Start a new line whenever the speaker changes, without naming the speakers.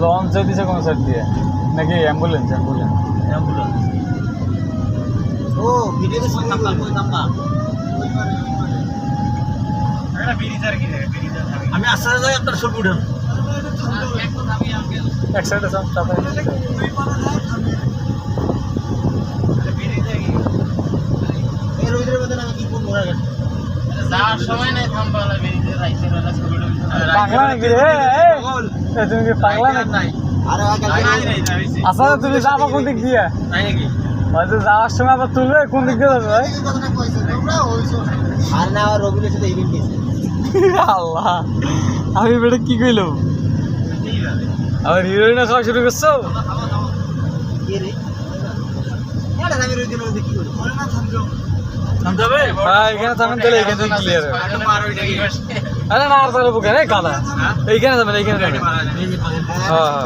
launch দিছে কোন side দিয়ে নাকি অ্যাম্বুলেন্স
ও ভিডিওতে শুনতাম না আমি আস্তে যাই আপনার ছবি উঠান
এক সাইডে
এর ভিতরে মধ্যে আমি কি করবো
যাওয়ার সময় নাই থামবা বেরিয়ে রাইসের বেলা ছবি
পাগলা নাকি রে তুমি কি পাগলা নাকি
আরে
আচ্ছা তুমি যাবো কোন দিক দিয়ে
তাই নাকি
হয়তো যাওয়ার সময় আবার তুলবে কোন দিক দিয়ে যাবে ভাই
আর না রবিনের সাথে ইভেন্ট দিয়েছে
আল্লাহ আমি বেটা কি কইলাম আবার হিরোইনা খাওয়া শুরু করছো
কে রে এটা আমি রবিনের মধ্যে কি করি
থামতে হবে হ্যাঁ এখানে থামেন তাহলে এখান থেকে ক্লিয়ার হবে আরে না আর তাহলে বুকে রে কাদা এইখানে যাবেন হ্যাঁ